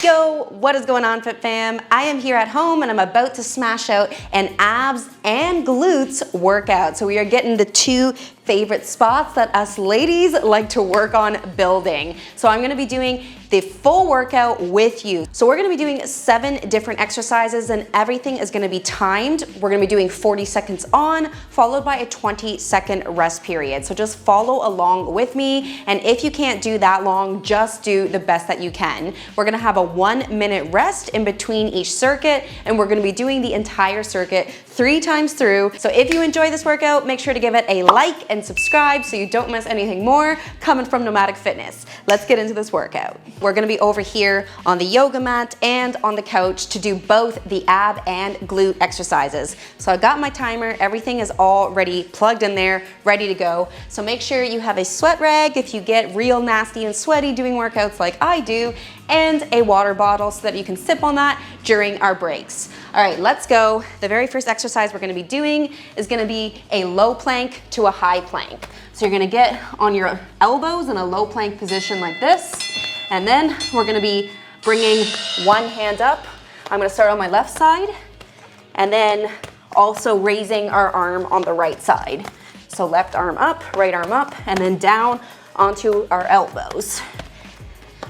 Yo, what is going on, FitFam? I am here at home and I'm about to smash out an abs and glutes workout. So we are getting the two favorite spots that us ladies like to work on building. So I'm gonna be doing the full workout with you. So we're gonna be doing 7 different exercises and everything is gonna be timed. We're gonna be doing 40 seconds on, followed by a 20-second rest period. So just follow along with me. And if you can't do that long, just do the best that you can. We're gonna have a 1-minute rest in between each circuit, and we're gonna be doing the entire circuit 3 times through. So if you enjoy this workout, make sure to give it a like and subscribe so you don't miss anything more coming from Nomadic Fitness. Let's get into this workout. We're gonna be over here on the yoga mat and on the couch to do both the ab and glute exercises. So I got my timer, everything is already plugged in there, ready to go. So make sure you have a sweat rag if you get real nasty and sweaty doing workouts like I do, and a water bottle so that you can sip on that during our breaks. All right, let's go. The very first exercise we're gonna be doing is gonna be a low plank to a high plank. So you're gonna get on your elbows in a low plank position like this, and then we're gonna be bringing one hand up. I'm gonna start on my left side, and then also raising our arm on the right side. So left arm up, right arm up, and then down onto our elbows.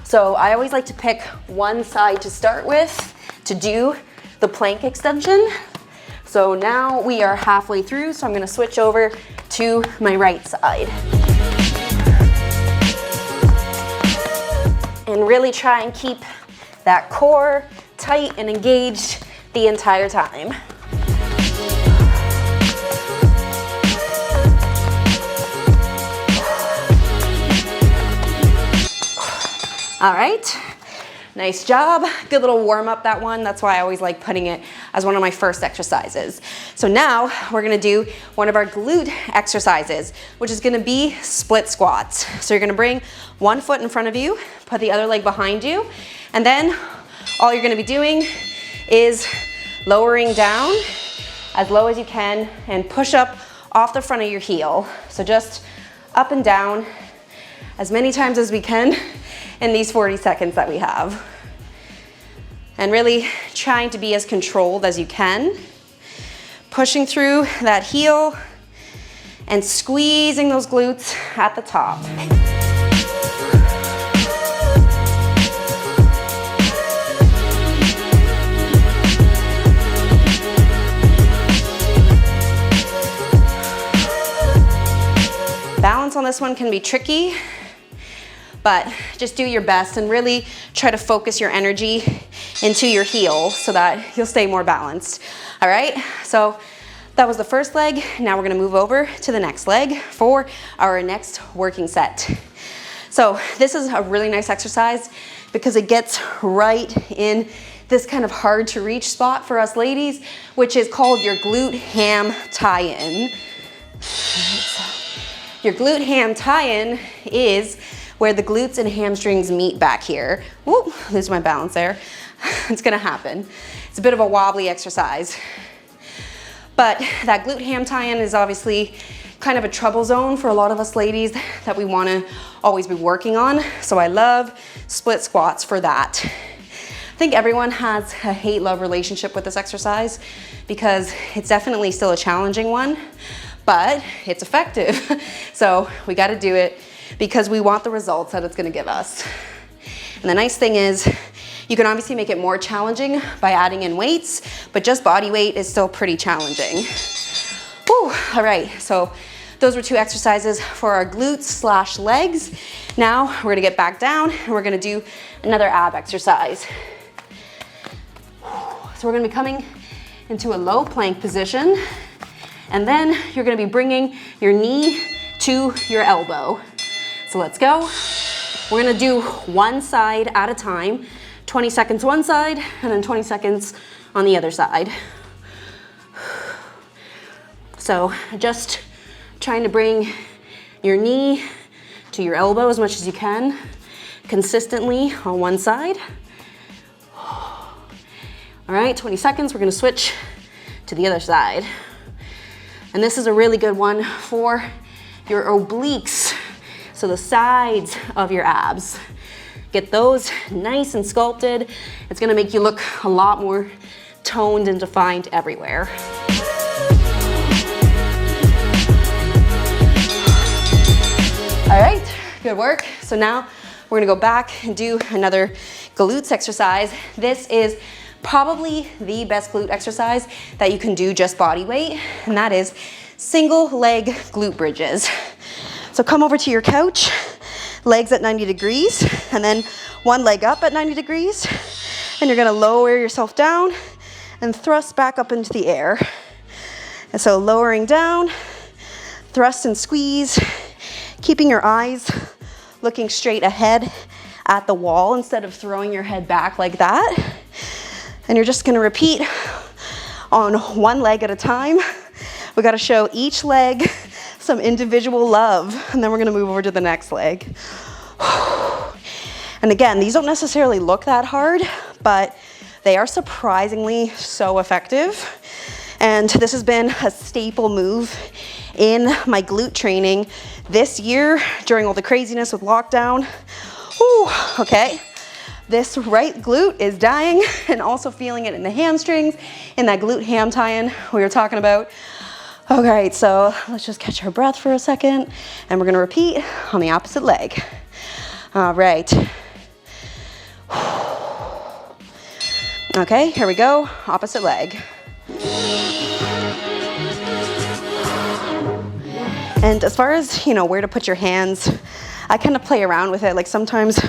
So I always like to pick one side to start with to do the plank extension. So now we are halfway through, so I'm gonna switch over to my right side. And really try and keep that core tight and engaged the entire time. All right, nice job. Good little warm up, that one. That's why I always like putting it as one of my first exercises. So now we're gonna do one of our glute exercises, which is gonna be split squats. So you're gonna bring one foot in front of you, put the other leg behind you, and then all you're gonna be doing is lowering down as low as you can and push up off the front of your heel. So just up and down as many times as we can in these 40 seconds that we have. And really trying to be as controlled as you can. Pushing through that heel and squeezing those glutes at the top. Balance on this one can be tricky, but just do your best and really try to focus your energy into your heel so that you'll stay more balanced. All right, so that was the first leg. Now we're gonna move over to the next leg for our next working set. So this is a really nice exercise because it gets right in this kind of hard to reach spot for us ladies, which is called your glute ham tie-in. Your glute ham tie-in is where the glutes and hamstrings meet back here. Whoop, lose my balance there. It's gonna happen. It's a bit of a wobbly exercise. But that glute ham tie-in is obviously kind of a trouble zone for a lot of us ladies that we wanna always be working on. So I love split squats for that. I think everyone has a hate-love relationship with this exercise because it's definitely still a challenging one, but it's effective. So we gotta do it because we want the results that it's gonna give us. And the nice thing is, you can obviously make it more challenging by adding in weights, but just body weight is still pretty challenging. Whew. All right, so those were 2 exercises for our glutes / legs. Now we're gonna get back down and we're gonna do another ab exercise. So we're gonna be coming into a low plank position, and then you're gonna be bringing your knee to your elbow. So let's go. We're gonna do one side at a time, 20 seconds one side, and then 20 seconds on the other side. So just trying to bring your knee to your elbow as much as you can, consistently on one side. All right, 20 seconds, we're gonna switch to the other side. And this is a really good one for your obliques, so the sides of your abs. Get those nice and sculpted. It's gonna make you look a lot more toned and defined everywhere. All right, good work. So now we're gonna go back and do another glutes exercise. This is probably the best glute exercise that you can do just body weight, and that is single leg glute bridges. So come over to your couch, legs at 90 degrees, and then one leg up at 90 degrees, and you're gonna lower yourself down and thrust back up into the air. And so lowering down, thrust and squeeze, keeping your eyes looking straight ahead at the wall instead of throwing your head back like that. And you're just gonna repeat on one leg at a time. We gotta show each leg some individual love, and then we're gonna move over to the next leg. And again, these don't necessarily look that hard, but they are surprisingly so effective. And this has been a staple move in my glute training this year during all the craziness with lockdown. Whew, okay. This right glute is dying, and also feeling it in the hamstrings, in that glute ham tie-in we were talking about. Okay, so let's just catch our breath for a second, and we're gonna repeat on the opposite leg. All right. Okay, here we go, opposite leg. And as far as, where to put your hands, I kind of play around with it. Like sometimes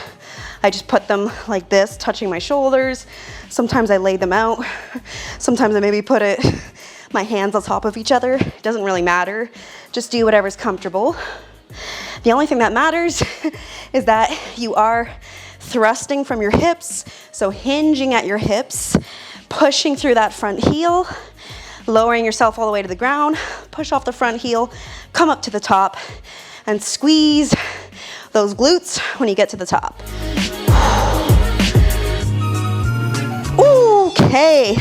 I just put them like this, touching my shoulders. Sometimes I lay them out. Sometimes I maybe put my hands on top of each other. It doesn't really matter. Just do whatever's comfortable. The only thing that matters is that you are thrusting from your hips, so hinging at your hips, pushing through that front heel, lowering yourself all the way to the ground, push off the front heel, come up to the top, and squeeze those glutes when you get to the top. Okay,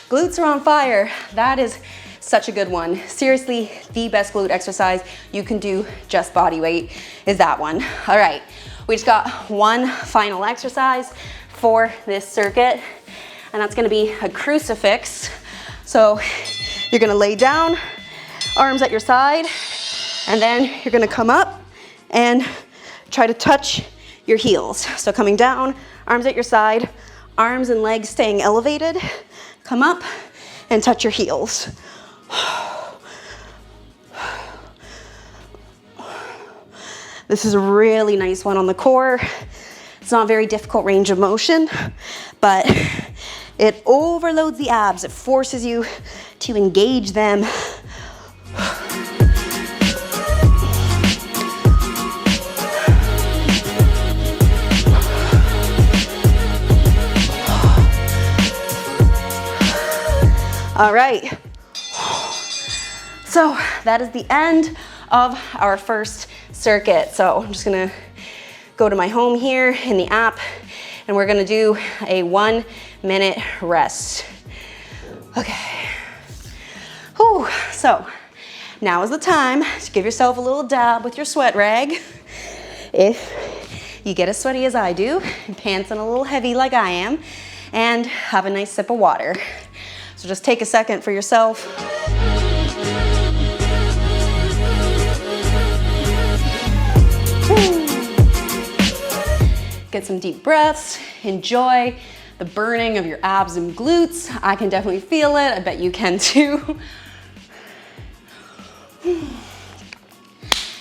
glutes are on fire. That is such a good one. Seriously, the best glute exercise you can do just body weight is that one. All right, we just got one final exercise for this circuit, and that's gonna be a crucifix. So you're gonna lay down, arms at your side, and then you're gonna come up and try to touch your heels. So coming down, arms at your side, arms and legs staying elevated, come up and touch your heels. This is a really nice one on the core. It's not a very difficult range of motion, but it overloads the abs. It forces you to engage them. All right. So that is the end of our first circuit. So I'm just gonna go to my home here in the app, and we're gonna do a 1 minute rest. Okay. Whew. So now is the time to give yourself a little dab with your sweat rag. If you get as sweaty as I do, and pants in a little heavy like I am, and have a nice sip of water. So just take a second for yourself. Get some deep breaths, enjoy the burning of your abs and glutes. I can definitely feel it, I bet you can too.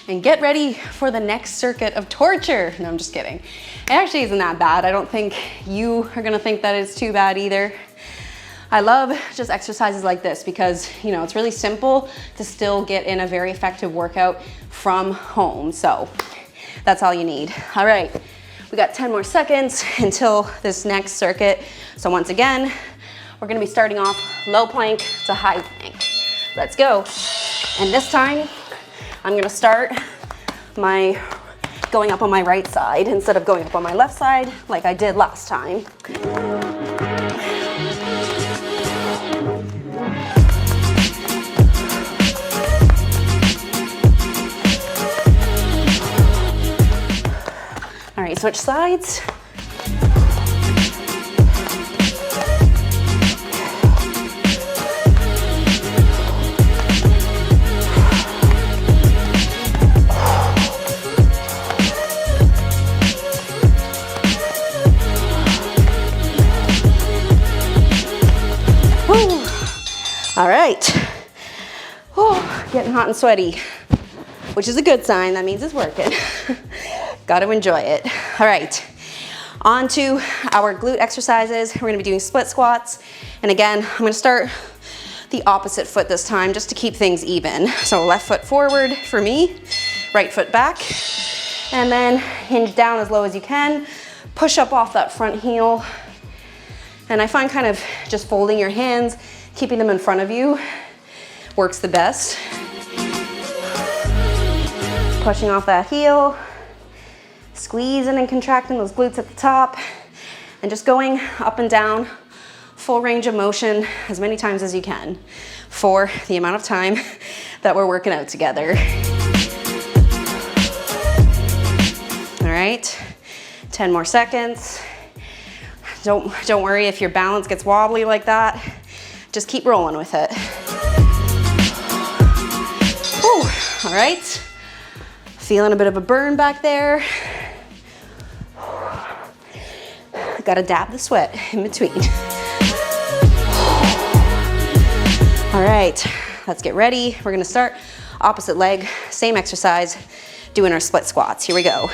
And get ready for the next circuit of torture. No, I'm just kidding. It actually isn't that bad. I don't think you are gonna think that it's too bad either. I love just exercises like this because, it's really simple to still get in a very effective workout from home. So that's all you need. All right. We got 10 more seconds until this next circuit. So once again, we're gonna be starting off low plank to high plank. Let's go. And this time, I'm gonna start going up on my right side instead of going up on my left side like I did last time. All right, so switch sides. All right, getting hot and sweaty, which is a good sign. That means it's working. Got to enjoy it. All right, on to our glute exercises. We're gonna be doing split squats. And again, I'm gonna start the opposite foot this time just to keep things even. So left foot forward for me, right foot back, and then hinge down as low as you can. Push up off that front heel. And I find kind of just folding your hands, keeping them in front of you works the best. Pushing off that heel, squeezing and contracting those glutes at the top, and just going up and down, full range of motion as many times as you can for the amount of time that we're working out together. All right, 10 more seconds. Don't worry if your balance gets wobbly like that. Just keep rolling with it. Whew. All right. Feeling a bit of a burn back there. Gotta dab the sweat in between. All right, let's get ready. We're gonna start opposite leg, same exercise, doing our split squats. Here we go.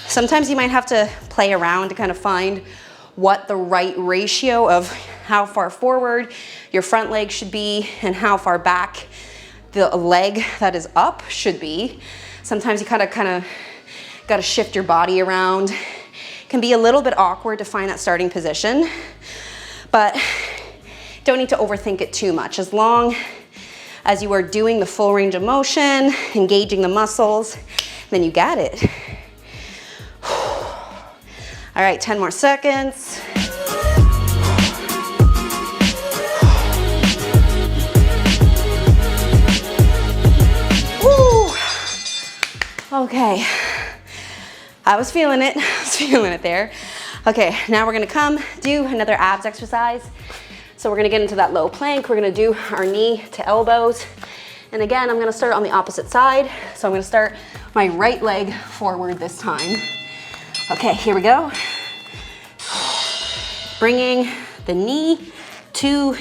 Sometimes you might have to play around to kind of find what the right ratio of how far forward your front leg should be and how far back the leg that is up should be. Sometimes you kind of got to shift your body around. It can be a little bit awkward to find that starting position, but don't need to overthink it too much. As long as you are doing the full range of motion, engaging the muscles, then you got it. All right, 10 more seconds. Woo! Okay, I was feeling it. There. Okay, now we're gonna come do another abs exercise. So we're gonna get into that low plank. We're gonna do our knee to elbows. And again, I'm gonna start on the opposite side. So I'm gonna start my right leg forward this time. Okay, here we go. Bringing the knee to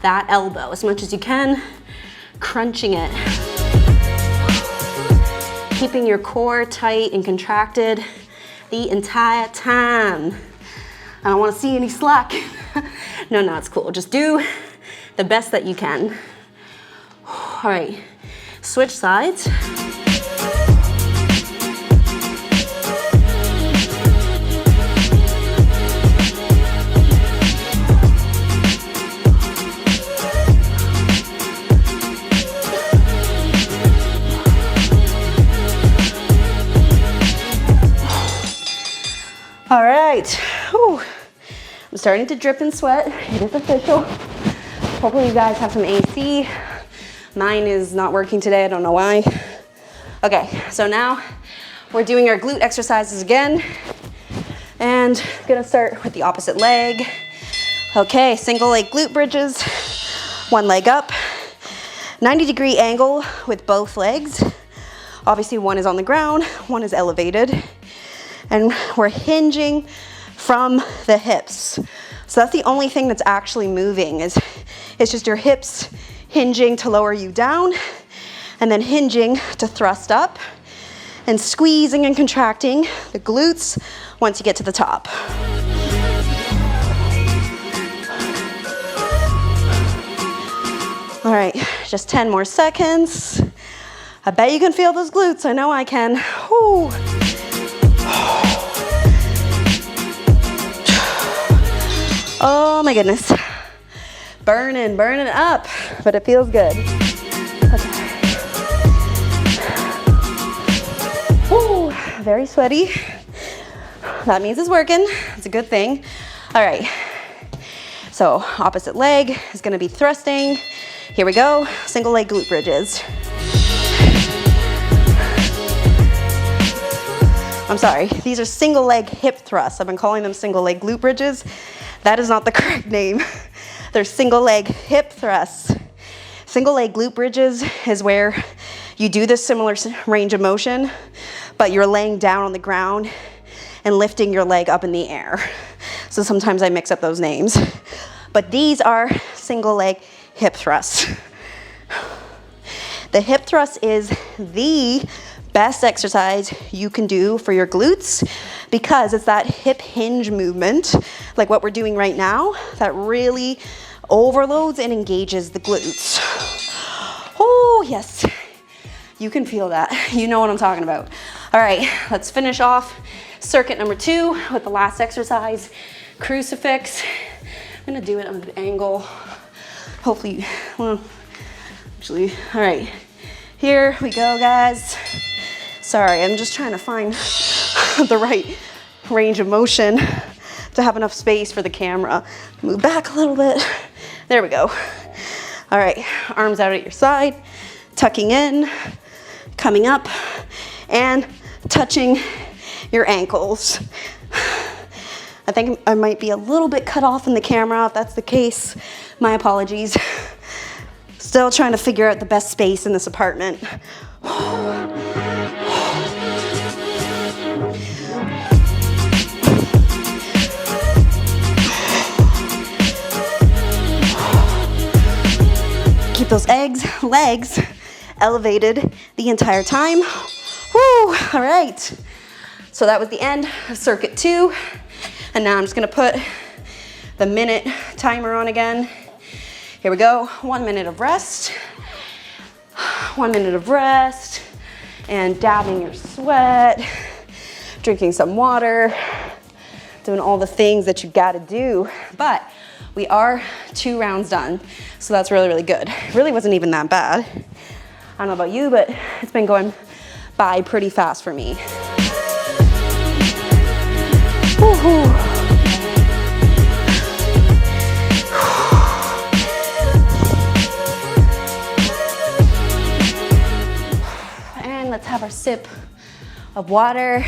that elbow as much as you can, crunching it. Keeping your core tight and contracted the entire time. I don't want to see any slack. No, it's cool. Just do the best that you can. All right, switch sides. All right, whew. I'm starting to drip and sweat. It is official. Hopefully you guys have some AC. Mine is not working today, I don't know why. Okay, so now we're doing our glute exercises again. And I'm gonna start with the opposite leg. Okay, single leg glute bridges. One leg up. 90-degree angle with both legs. Obviously one is on the ground, one is elevated. And we're hinging from the hips. So that's the only thing that's actually moving is it's just your hips hinging to lower you down and then hinging to thrust up and squeezing and contracting the glutes once you get to the top. All right, just 10 more seconds. I bet you can feel those glutes. I know I can. Whew. Oh my goodness. Burning up, but it feels good. Okay. Woo, very sweaty. That means it's working. It's a good thing. All right. So opposite leg is gonna be thrusting. Here we go, single leg glute bridges. I'm sorry, these are single leg hip thrusts. I've been calling them single leg glute bridges. That is not the correct name. They're single leg hip thrusts. Single leg glute bridges is where you do this similar range of motion, but you're laying down on the ground and lifting your leg up in the air. So sometimes I mix up those names. But these are single leg hip thrusts. The hip thrust is the best exercise you can do for your glutes because it's that hip hinge movement, like what we're doing right now, that really overloads and engages the glutes. Oh, yes. You can feel that. You know what I'm talking about. All right, let's finish off circuit number 2 with the last exercise, crucifix. I'm gonna do it on an angle. Hopefully, well, actually, all right. Here we go, guys. Sorry, I'm just trying to find the right range of motion to have enough space for the camera. Move back a little bit. There we go. All right, arms out at your side, tucking in, coming up, and touching your ankles. I think I might be a little bit cut off in the camera. If that's the case, my apologies. Still trying to figure out the best space in this apartment. Keep those legs elevated the entire time. Woo, all right. So that was the end of circuit 2. And now I'm just gonna put the minute timer on again. Here we go, 1 minute of rest. 1 minute of rest, and dabbing your sweat, drinking some water, doing all the things that you gotta do. But we are 2 rounds done, so that's really, really good. It really wasn't even that bad. I don't know about you, but it's been going by pretty fast for me. Woo-hoo. And let's have our sip of water.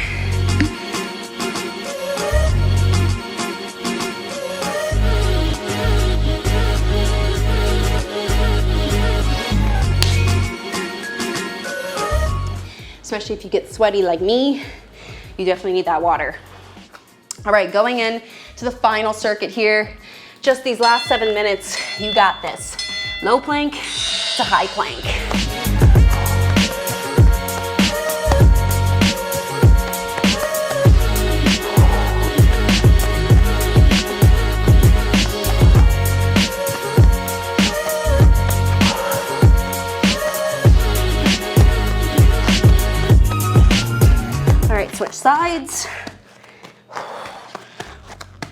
Especially if you get sweaty like me, you definitely need that water. All right, going in to the final circuit here. Just these last 7 minutes, you got this. Low plank to high plank. All right, switch sides.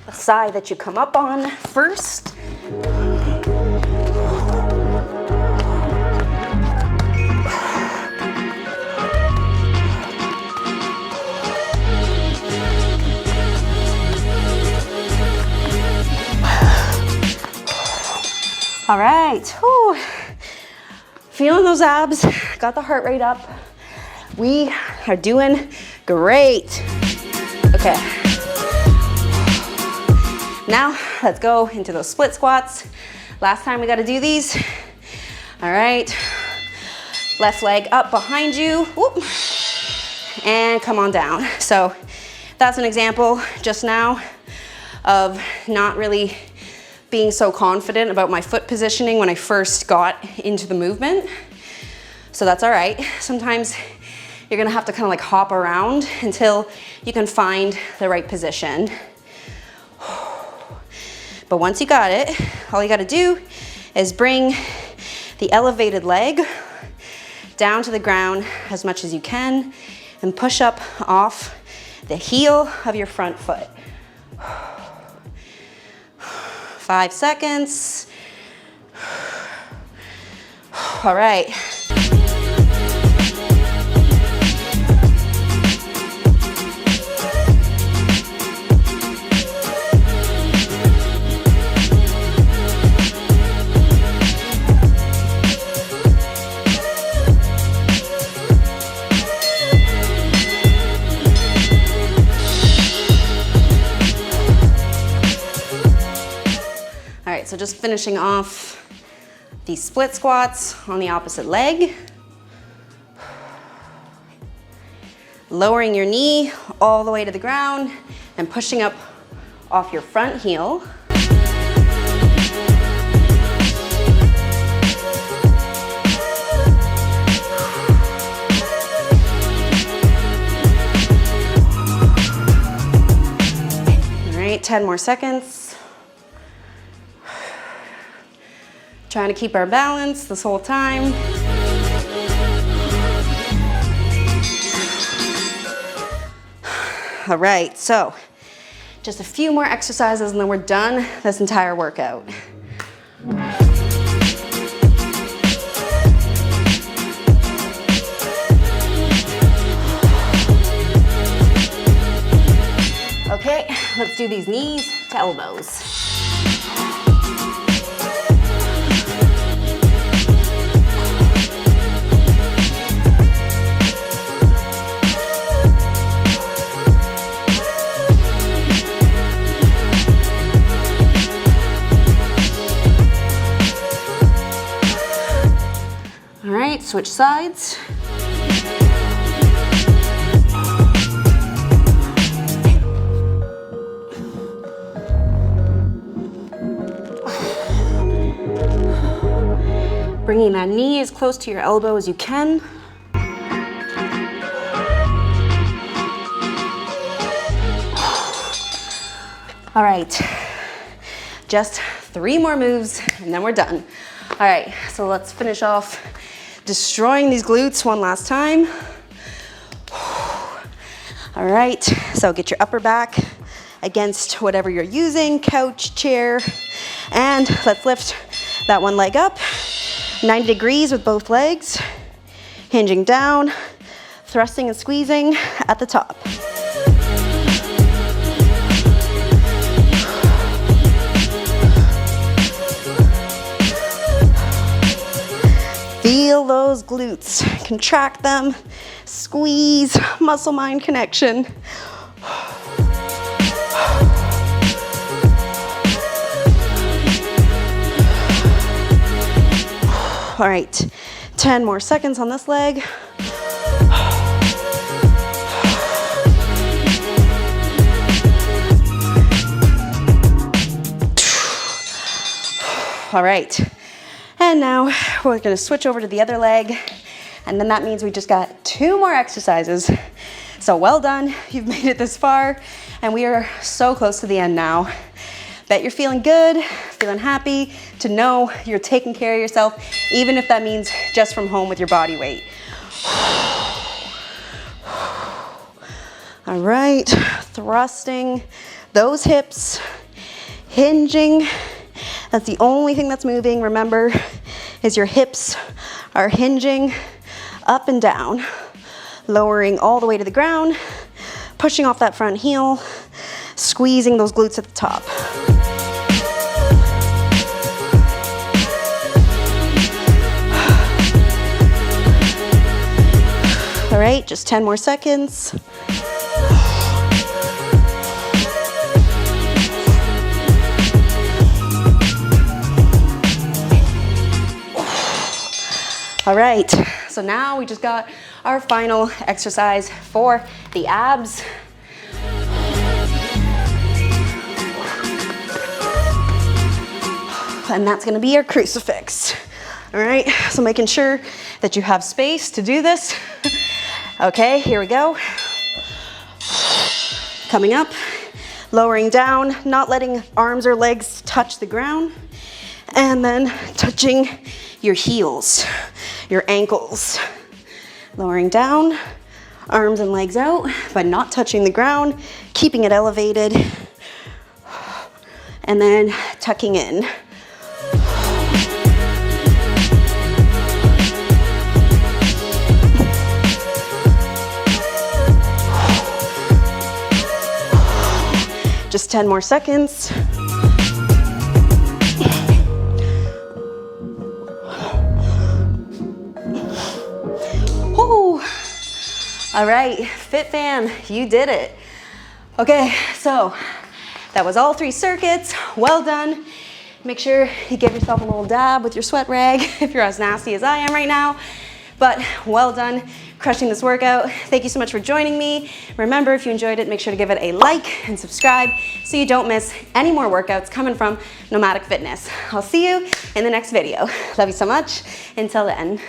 The side that you come up on first. All right, whew. Feeling those abs, got the heart rate up. We are doing great. Okay. Now, let's go into those split squats. Last time we got to do these. All right. Left leg up behind you. Whoop. And come on down. So that's an example just now of not really being so confident about my foot positioning when I first got into the movement. So that's all right. Sometimes you're gonna have to kind of like hop around until you can find the right position. But once you got it, all you gotta do is bring the elevated leg down to the ground as much as you can and push up off the heel of your front foot. 5 seconds. All right. right, so just finishing off these split squats on the opposite leg. Lowering your knee all the way to the ground and pushing up off your front heel. All right, 10 more seconds. Trying to keep our balance this whole time. All right, so just a few more exercises and then we're done this entire workout. Okay, let's do these knees to elbows. Switch sides. Bringing that knee as close to your elbow as you can. All right, just 3 more moves and then we're done. All right, so let's finish off destroying these glutes one last time. All right, so get your upper back against whatever you're using, couch, chair, and let's lift that one leg up, 90 degrees with both legs, hinging down, thrusting and squeezing at the top. Feel those glutes, contract them, squeeze, muscle-mind connection. All right, 10 more seconds on this leg. All right. And now we're gonna switch over to the other leg, and then that means we just got 2 more exercises. So well done, you've made it this far, and we are so close to the end now. Bet you're feeling good, feeling happy to know you're taking care of yourself, even if that means just from home with your body weight. All right, thrusting those hips, hinging. That's the only thing that's moving, remember, is your hips are hinging up and down, lowering all the way to the ground, pushing off that front heel, squeezing those glutes at the top. All right, just 10 more seconds. All right, so now we just got our final exercise for the abs. And that's gonna be our crucifix. All right, so making sure that you have space to do this. Okay, here we go. Coming up, lowering down, not letting arms or legs touch the ground, and then touching your heels, your ankles. Lowering down, arms and legs out, but not touching the ground, keeping it elevated, and then tucking in. Just 10 more seconds. Woo. All right, FitFam, you did it. Okay, so that was all 3 circuits. Well done. Make sure you give yourself a little dab with your sweat rag if you're as nasty as I am right now. But well done crushing this workout. Thank you so much for joining me. Remember, if you enjoyed it, make sure to give it a like and subscribe so you don't miss any more workouts coming from Nomadic Fitness. I'll see you in the next video. Love you so much. Until then.